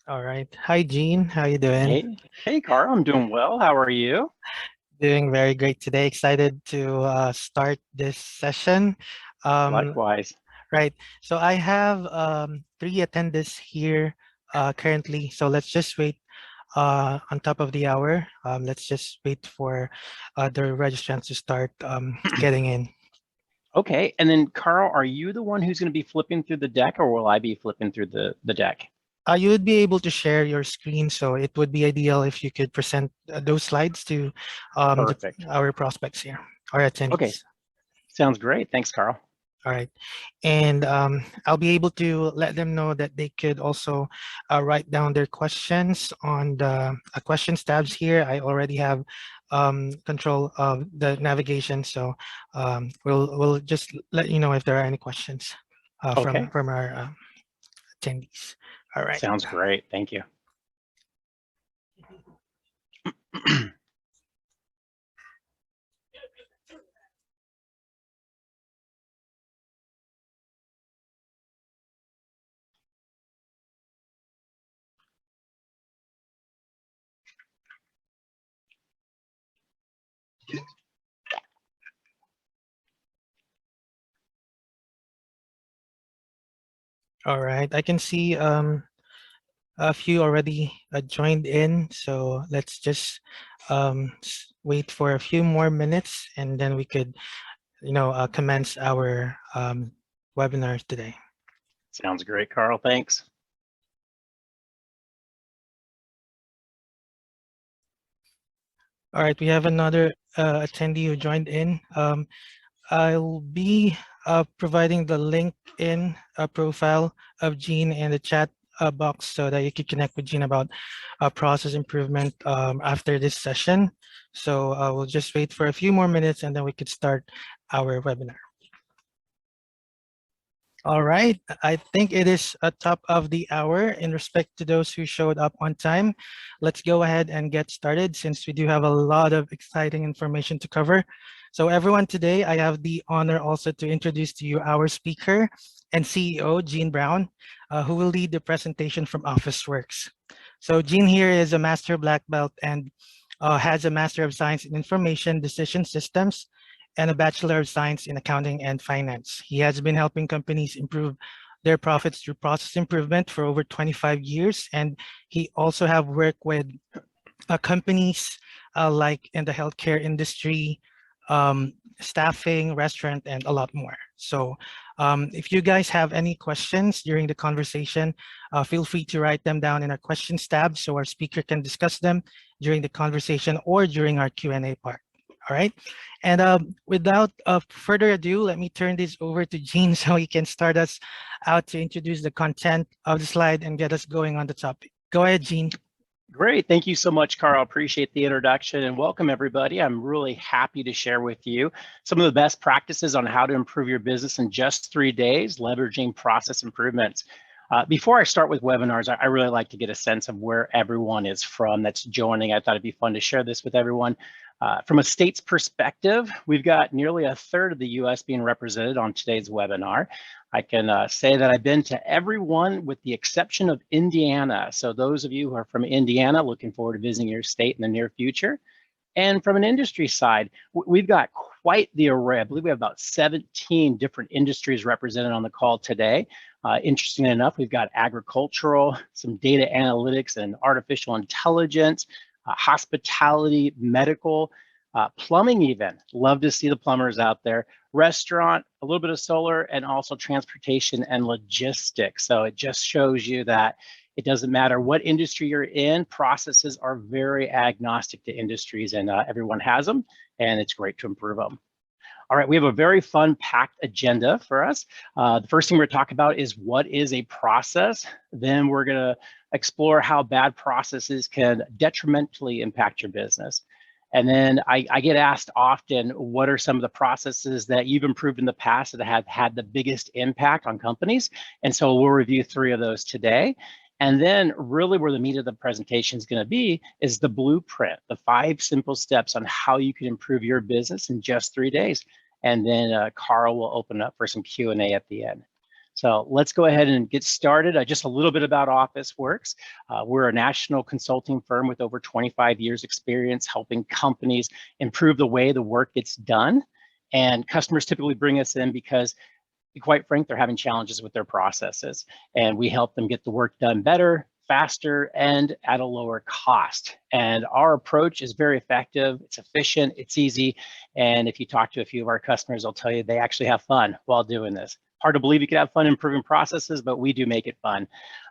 All right. Hi, Gene. How you doing? Hey, Carl, I'm doing well. How are you? Doing very great today. Excited to start this session. Um, Likewise. right. So I have three attendees here currently. So let's just wait on top of the hour. Let's just wait for the registrants to start getting in. Okay, and then Carl, are you the one who's going to be flipping through the deck, or will I be flipping through the deck? You would be able to share your screen, so it would be ideal if you could present those slides to Perfect. our prospects here, our Okay, attendees. sounds great. Thanks, Carl. All right. And I'll be able to let them know that they could also write down their questions on the questions tabs here. I already have control of the navigation, so we'll just let you know if there are any questions Okay, from our attendees. All right. sounds great. Thank you. All right. I can see a few already joined in, so let's just wait for a few more minutes, and then we could commence our webinars today. Sounds great, Carl. Thanks. All right, we have another attendee who joined in. I'll be providing the LinkedIn profile of Gene in the chat box so that you can connect with Gene about process improvement after this session. So we'll just wait for a few more minutes and then we could start our webinar. All right, I think it is a top of the hour. In respect to those who showed up on time, let's go ahead and get started since we do have a lot of exciting information to cover. So everyone, today I have the honor also to introduce to you our speaker and CEO, Gene Brown, who will lead the presentation from Officeworks. So Gene here is a master black belt and has a Master of Science in Information Decision Systems and a Bachelor of Science in Accounting and Finance. He has been helping companies improve their profits through process improvement for over 25 years. And he also have worked with companies like in the healthcare industry, staffing, restaurant, and a lot more. So if you guys have any questions during the conversation, feel free to write them down in our questions tab so our speaker can discuss them during the conversation or during our Q&A part. All right. And without further ado, let me turn this over to Gene so he can start us out to introduce the content of the slide and get us going on the topic. Go ahead, Gene. Great. Thank you so much, Carl. Appreciate the introduction and welcome everybody. I'm really happy to share with you some of the best practices on how to improve your business in just 3 days, leveraging process improvements. Before I start with webinars, I really like to get a sense of where everyone is from that's joining. I thought it'd be fun to share this with everyone. From a state's perspective, we've got nearly a third of the US being represented on today's webinar. I can say that I've been to every one with the exception of Indiana. So those of you who are from Indiana, looking forward to visiting your state in the near future. And from an industry side, we've got quite the array. I believe we have about 17 different industries represented on the call today. Interestingly enough, we've got agricultural, some data analytics and artificial intelligence, hospitality, medical, plumbing even. Love to see the plumbers out there. Restaurant, a little bit of solar, and also transportation and logistics. So it just shows you that it doesn't matter what industry you're in, processes are very agnostic to industries and everyone has them, and it's great to improve them. All right, we have a very fun, packed agenda for us. The first thing we're going to talk about is what is a process. Then we're going to explore how bad processes can detrimentally impact your business. And then I get asked often, what are some of the processes that you've improved in the past that have had the biggest impact on companies? And so we'll review 3 of those today. And then really where the meat of the presentation is going to be is the blueprint, the 5 simple steps on how you can improve your business in just 3 days. And then Carl will open up for some Q&A at the end. So let's go ahead and get started. Just a little bit about Officeworks. We're a national consulting firm with over 25 years experience helping companies improve the way the work gets done. And customers typically bring us in because, to be quite frank, they're having challenges with their processes. And we help them get the work done better, faster, and at a lower cost. And our approach is very effective, it's efficient, it's easy. And if you talk to a few of our customers, they'll tell you they actually have fun while doing this. Hard to believe you could have fun improving processes, but we do make it fun.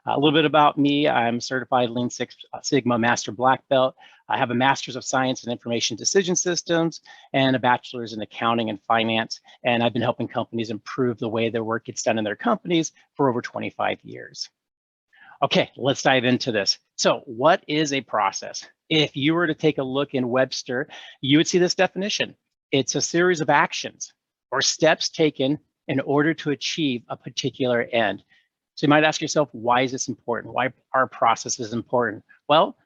A little bit about me, I'm certified Lean Six Sigma Master Black Belt. I have a Master's of Science in Information Decision Systems and a Bachelor's in Accounting and Finance. And I've been helping companies improve the way their work gets done in their companies for over 25 years. Okay, let's dive into this. So what is a process? If you were to take a look in Webster, you would see this definition. It's a series of actions or steps taken in order to achieve a particular end. So you might ask yourself, why is this important? Why are processes important? Well,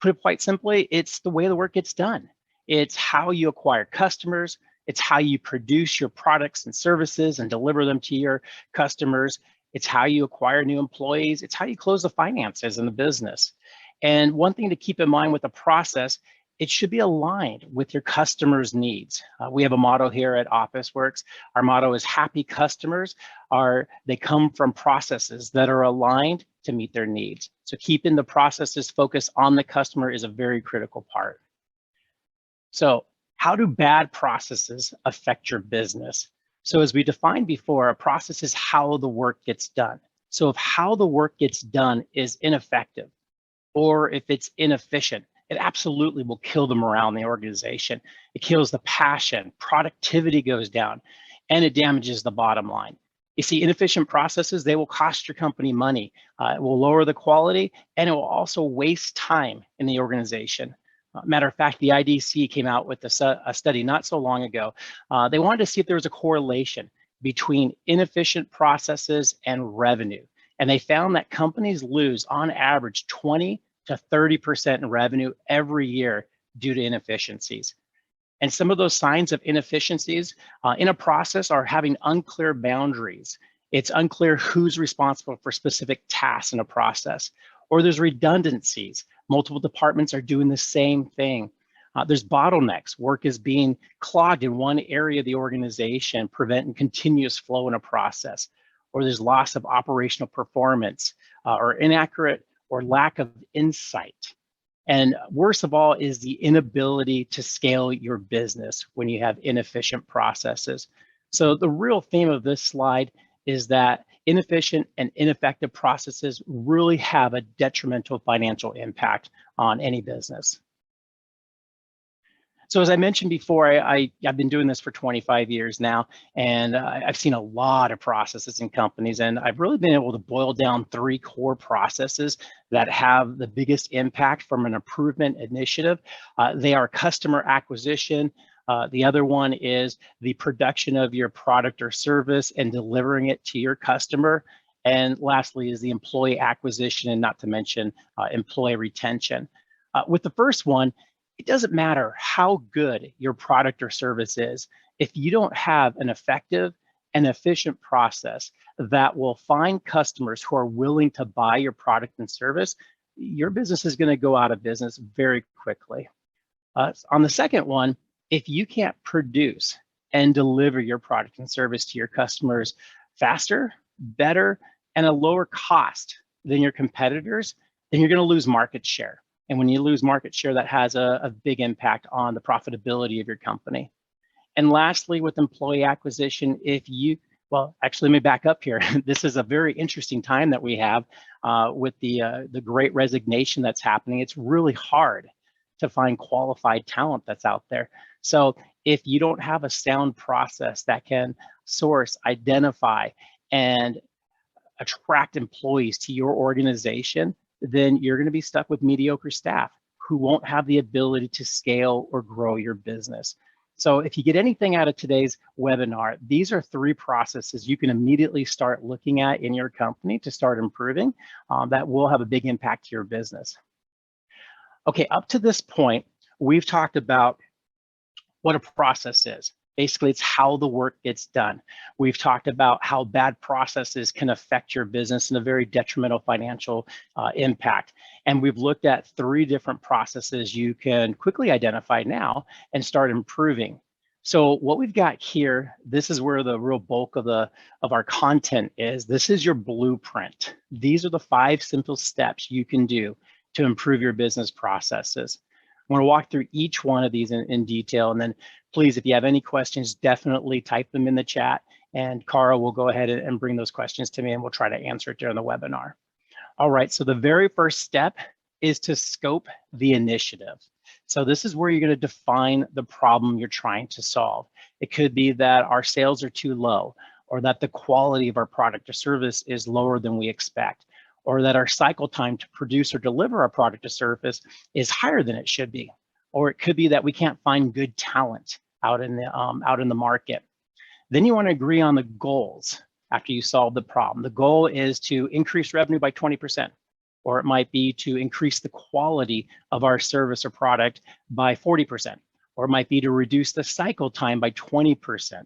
put it quite simply, it's the way the work gets done. It's how you acquire customers. It's how you produce your products and services and deliver them to your customers. It's how you acquire new employees. It's how you close the finances in the business. And one thing to keep in mind with a process, it should be aligned with your customers' needs. We have a motto here at Officeworks. Our motto is happy customers they come from processes that are aligned to meet their needs. So keeping the processes focused on the customer is a very critical part. So how do bad processes affect your business? So as we defined before, a process is how the work gets done. So if how the work gets done is ineffective, or if it's inefficient, it absolutely will kill the morale in the organization. It kills the passion, productivity goes down, and it damages the bottom line. You see, inefficient processes, they will cost your company money. It will lower the quality, and it will also waste time in the organization. Matter of fact, the IDC came out with a study not so long ago. They wanted to see if there was a correlation between inefficient processes and revenue. And they found that companies lose, on average, 20 to 30% in revenue every year due to inefficiencies. And some of those signs of inefficiencies in a process are having unclear boundaries. It's unclear who's responsible for specific tasks in a process, or there's redundancies. Multiple departments are doing the same thing. There's bottlenecks. Work is being clogged in one area of the organization, preventing continuous flow in a process. Or there's loss of operational performance, or inaccurate or lack of insight. And worst of all is the inability to scale your business when you have inefficient processes. So the real theme of this slide is that inefficient and ineffective processes really have a detrimental financial impact on any business. So as I mentioned before, I've been doing this for 25 years now, and I've seen a lot of processes in companies, and I've really been able to boil down 3 core processes that have the biggest impact from an improvement initiative. They are customer acquisition. The other one is the production of your product or service and delivering it to your customer. And lastly is the employee acquisition, and not to mention employee retention. With the first one, it doesn't matter how good your product or service is. If you don't have an effective and efficient process that will find customers who are willing to buy your product and service, your business is going to go out of business very quickly. On the second one, if you can't produce and deliver your product and service to your customers faster, better, and a lower cost than your competitors, then you're going to lose market share. And when you lose market share, that has a big impact on the profitability of your company. And lastly, with employee acquisition, well, actually, let me back up here. This is a very interesting time that we have with the great resignation that's happening. It's really hard to find qualified talent that's out there. So if you don't have a sound process that can source, identify, and attract employees to your organization, then you're going to be stuck with mediocre staff who won't have the ability to scale or grow your business. So if you get anything out of today's webinar, these are 3 processes you can immediately start looking at in your company to start improving that will have a big impact to your business. Okay, up to this point, we've talked about what a process is. Basically, it's how the work gets done. We've talked about how bad processes can affect your business in a very detrimental financial impact. And we've looked at 3 different processes you can quickly identify now and start improving. So what we've got here, this is where the real bulk of our content is. This is your blueprint. These are the 5 simple steps you can do to improve your business processes. I want to walk through each one of these in detail, and then please, if you have any questions, definitely type them in the chat, and Cara will go ahead and bring those questions to me, and we'll try to answer it during the webinar. All right, so the very first step is to scope the initiative. So this is where you're going to define the problem you're trying to solve. It could be that our sales are too low, or that the quality of our product or service is lower than we expect, or that our cycle time to produce or deliver our product or service is higher than it should be. Or it could be that we can't find good talent out in the market. Then you want to agree on the goals after you solve the problem. The goal is to increase revenue by 20%, or it might be to increase the quality of our service or product by 40%, or it might be to reduce the cycle time by 20%.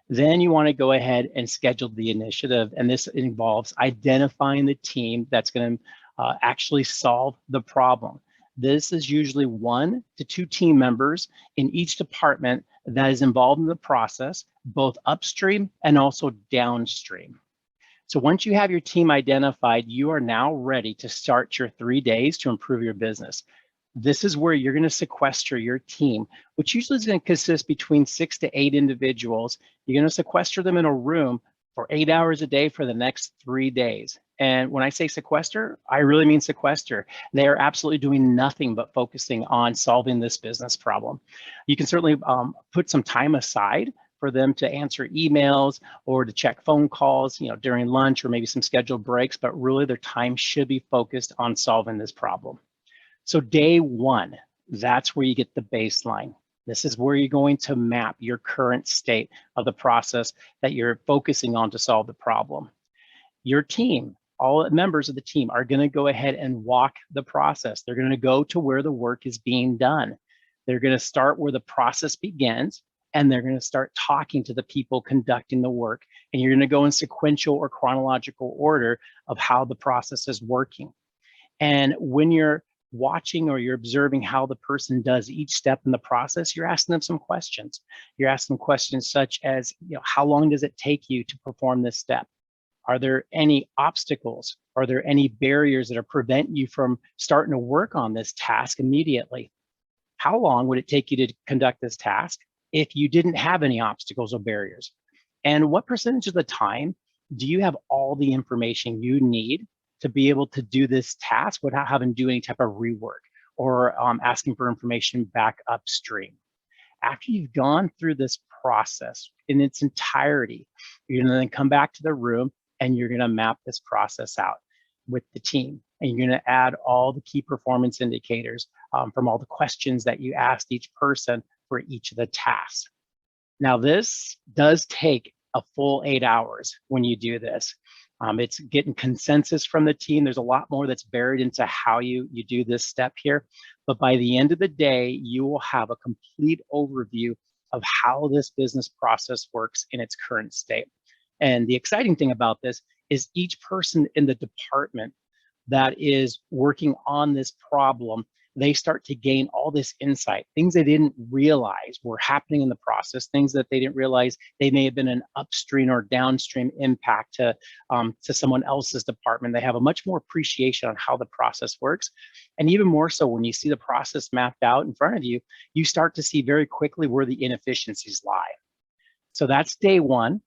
Then you want to go ahead and schedule the initiative, and this involves identifying the team that's going to actually solve the problem. This is usually 1 to 2 team members in each department that is involved in the process, both upstream and also downstream. So once you have your team identified, you are now ready to start your 3 days to improve your business. This is where you're going to sequester your team, which usually is going to consist between 6 to 8 individuals. You're going to sequester them in a room for 8 hours a day for the next 3 days. And when I say sequester, I really mean sequester. They are absolutely doing nothing but focusing on solving this business problem. You can certainly put some time aside for them to answer emails or to check phone calls, during lunch or maybe some scheduled breaks, but really their time should be focused on solving this problem. So day 1, that's where you get the baseline. This is where you're going to map your current state of the process that you're focusing on to solve the problem. Your team, all members of the team, are going to go ahead and walk the process. They're going to go to where the work is being done. They're going to start where the process begins, and they're going to start talking to the people conducting the work. And you're going to go in sequential or chronological order of how the process is working. And when you're watching or you're observing how the person does each step in the process, you're asking them some questions. You're asking questions such as, how long does it take you to perform this step? Are there any obstacles? Are there any barriers that are preventing you from starting to work on this task immediately? How long would it take you to conduct this task if you didn't have any obstacles or barriers? And what percentage of the time do you have all the information you need to be able to do this task without having to do any type of rework or asking for information back upstream? After you've gone through this process in its entirety, you're going to then come back to the room and you're going to map this process out with the team. And you're going to add all the key performance indicators from all the questions that you asked each person for each of the tasks. Now, this does take a full 8 hours when you do this. It's getting consensus from the team. There's a lot more that's buried into how you do this step here. But by the end of the day, you will have a complete overview of how this business process works in its current state. And the exciting thing about this is each person in the department that is working on this problem, they start to gain all this insight, things they didn't realize were happening in the process, things that they didn't realize they may have been an upstream or downstream impact to someone else's department. They have a much more appreciation on how the process works. And even more so, when you see the process mapped out in front of you, you start to see very quickly where the inefficiencies lie. So that's day 1.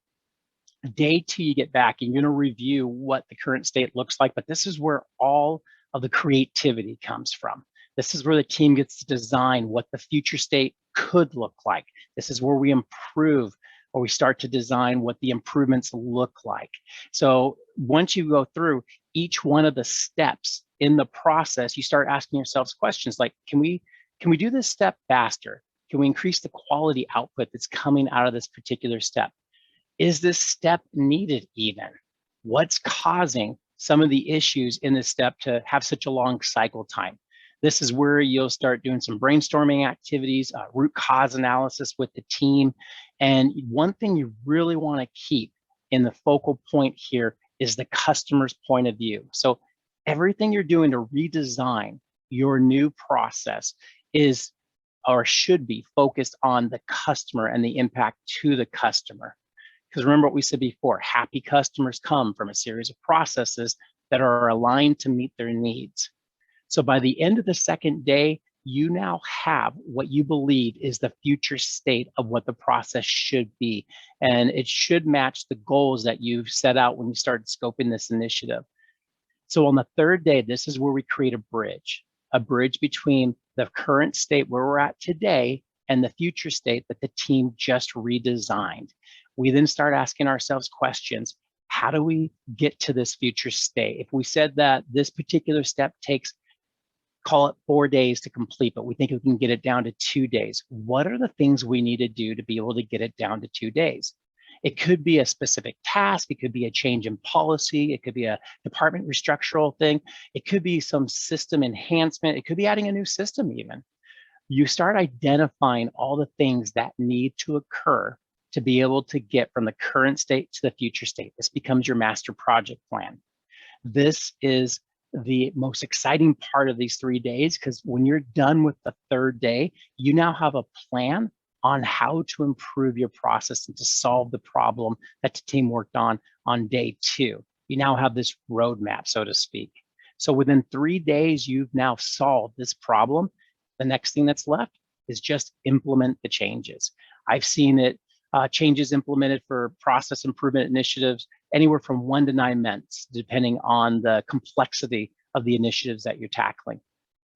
Day 2, you get back and you're going to review what the current state looks like, but this is where all of the creativity comes from. This is where the team gets to design what the future state could look like. This is where we improve, or we start to design what the improvements look like. So once you go through each one of the steps in the process, you start asking yourselves questions like, can we do this step faster? Can we increase the quality output that's coming out of this particular step? Is this step needed even? What's causing some of the issues in this step to have such a long cycle time? This is where you'll start doing some brainstorming activities, root cause analysis with the team. And one thing you really want to keep in the focal point here is the customer's point of view. So everything you're doing to redesign your new process is or should be focused on the customer and the impact to the customer. Because remember what we said before, happy customers come from a series of processes that are aligned to meet their needs. So by the end of the second day, you now have what you believe is the future state of what the process should be. And it should match the goals that you've set out when you started scoping this initiative. So on the third day, this is where we create a bridge between the current state where we're at today and the future state that the team just redesigned. We then start asking ourselves questions. How do we get to this future state? If we said that this particular step takes, call it 4 days to complete, but we think we can get it down to 2 days, what are the things we need to do to be able to get it down to 2 days? It could be a specific task. It could be a change in policy. It could be a department restructural thing. It could be some system enhancement. It could be adding a new system even. You start identifying all the things that need to occur to be able to get from the current state to the future state. This becomes your master project plan. This is the most exciting part of these 3 days, because when you're done with the third day, you now have a plan on how to improve your process and to solve the problem that the team worked on day 2. You now have this roadmap, so to speak. So within 3 days, you've now solved this problem. The next thing that's left is just implement the changes. I've seen it, changes implemented for process improvement initiatives anywhere from 1 to 9 months, depending on the complexity of the initiatives that you're tackling.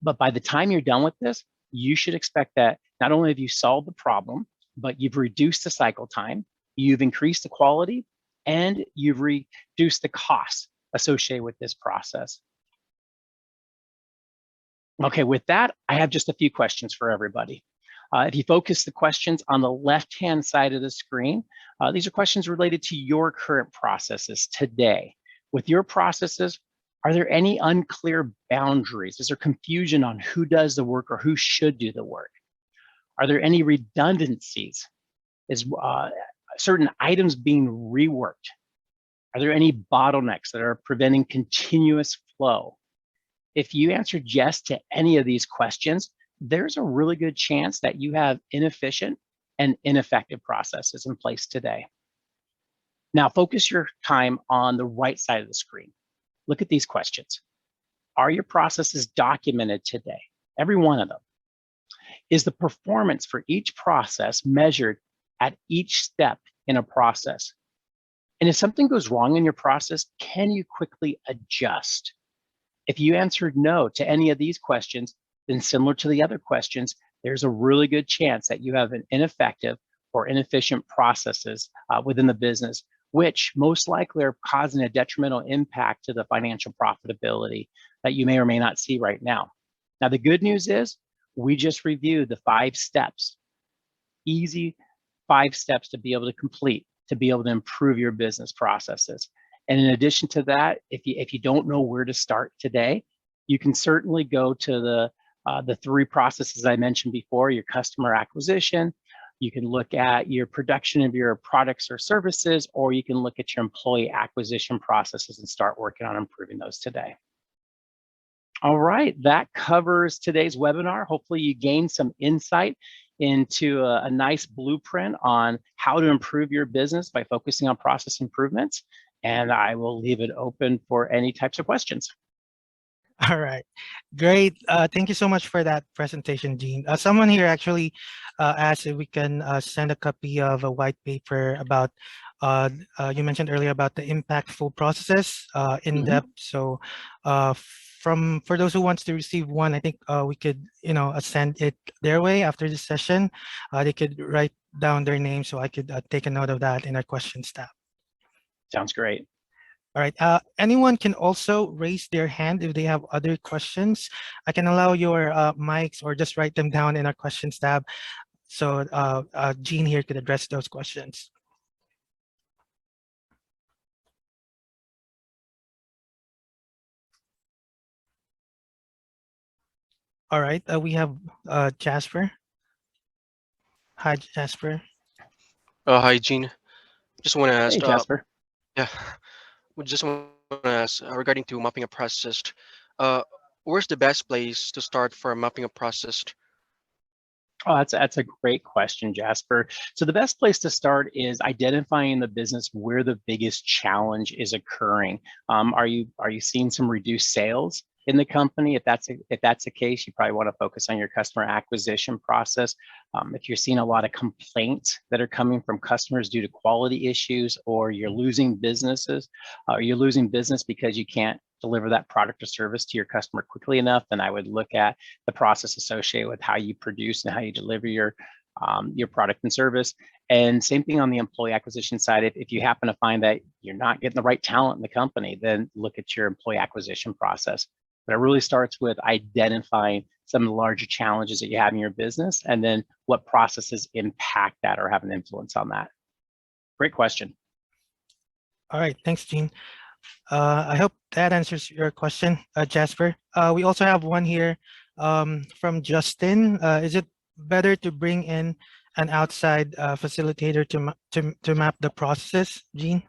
But by the time you're done with this, you should expect that not only have you solved the problem, but you've reduced the cycle time, you've increased the quality, and you've reduced the costs associated with this process. Okay, with that, I have just a few questions for everybody. If you focus the questions on the left-hand side of the screen, these are questions related to your current processes today. With your processes, are there any unclear boundaries? Is there confusion on who does the work or who should do the work? Are there any redundancies? Is certain items being reworked? Are there any bottlenecks that are preventing continuous flow? If you answered yes to any of these questions, there's a really good chance that you have inefficient and ineffective processes in place today. Now, focus your time on the right side of the screen. Look at these questions. Are your processes documented today? Every one of them. Is the performance for each process measured at each step in a process? And if something goes wrong in your process, can you quickly adjust? If you answered no to any of these questions, then similar to the other questions, there's a really good chance that you have an ineffective or inefficient processes within the business, which most likely are causing a detrimental impact to the financial profitability that you may or may not see right now. Now, the good news is we just reviewed the 5 steps, easy 5 steps to be able to complete, to be able to improve your business processes. And in addition to that, if you don't know where to start today, you can certainly go to the 3 processes I mentioned before, your customer acquisition. You can look at your production of your products or services, or you can look at your employee acquisition processes and start working on improving those today. All right, that covers today's webinar. Hopefully you gained some insight into a nice blueprint on how to improve your business by focusing on process improvements. And I will leave it open for any types of questions. All right, great. Thank you so much for that presentation, Gene. Someone here actually asked if we can send a copy of a white paper about, you mentioned earlier about the impactful processes in depth. So for those who wants to receive one, I think we could, send it their way after this session. They could write down their name so I could take a note of that in our questions tab. Sounds great. All right, anyone can also raise their hand if they have other questions. I can allow your mics or just write them down in our questions tab. So Jean here could address those questions. All right, we have Jasper. Hi, Jasper. Hi, Gene. Just want to Hey, ask, Jasper. yeah, we just want to ask regarding to mapping a process. Uh, where's the best place to start for mapping a process? Oh, that's a great question, Jasper. So the best place to start is identifying the business where the biggest challenge is occurring. Are you seeing some reduced sales in the company? If that's the case, you probably want to focus on your customer acquisition process. If you're seeing a lot of complaints that are coming from customers due to quality issues, or you're losing business because you can't deliver that product or service to your customer quickly enough, then I would look at the process associated with how you produce and how you deliver your product and service. And same thing on the employee acquisition side. If you happen to find that you're not getting the right talent in the company, then look at your employee acquisition process. But it really starts with identifying some of the larger challenges that you have in your business, and then what processes impact that or have an influence on that. Great question. All right, thanks, Gene. I hope that answers your question, Jasper. We also have one here from Justin. Is it better to bring in an outside facilitator to map the processes, Gene?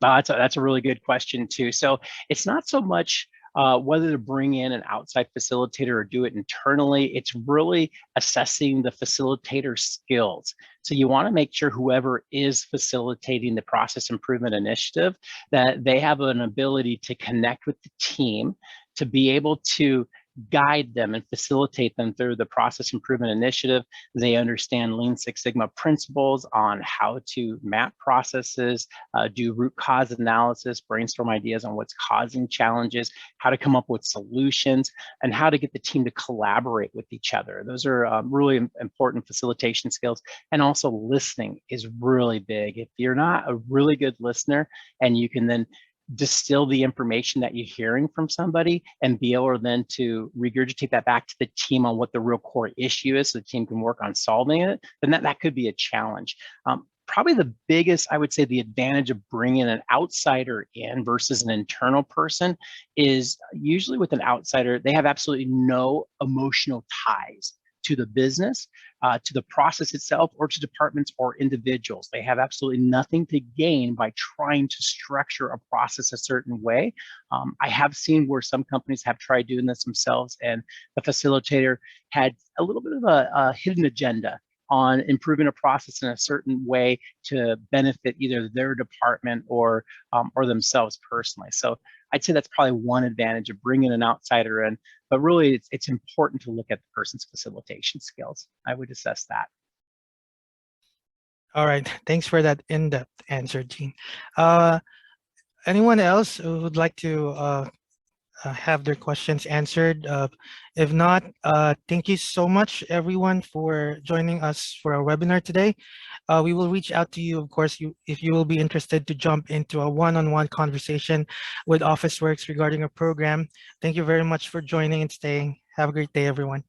That's a really good question too. So it's not so much whether to bring in an outside facilitator or do it internally. It's really assessing the facilitator skills. So you want to make sure whoever is facilitating the process improvement initiative, that they have an ability to connect with the team, to be able to guide them and facilitate them through the process improvement initiative. They understand Lean Six Sigma principles on how to map processes, do root cause analysis, brainstorm ideas on what's causing challenges, how to come up with solutions, and how to get the team to collaborate with each other. Those are really important facilitation skills. And also listening is really big. If you're not a really good listener, and you can then distill the information that you're hearing from somebody and be able then to regurgitate that back to the team on what the real core issue is, so the team can work on solving it, then that could be a challenge. Probably the biggest, I would say, the advantage of bringing an outsider in versus an internal person is usually with an outsider, they have absolutely no emotional ties to the business, to the process itself, or to departments or individuals. They have absolutely nothing to gain by trying to structure a process a certain way. I have seen where some companies have tried doing this themselves, and the facilitator had a little bit of a hidden agenda on improving a process in a certain way to benefit either their department or themselves personally. So I'd say that's probably one advantage of bringing an outsider in, but really it's important to look at the person's facilitation skills. I would assess that. All right, thanks for that in-depth answer, Gene. Uh, Anyone else who would like to have their questions answered? If not, thank you so much, everyone, for joining us for our webinar today. We will reach out to you, of course, if you will be interested to jump into a one-on-one conversation with Officeworks regarding a program. Thank you very much for joining and staying. Have a great day, everyone.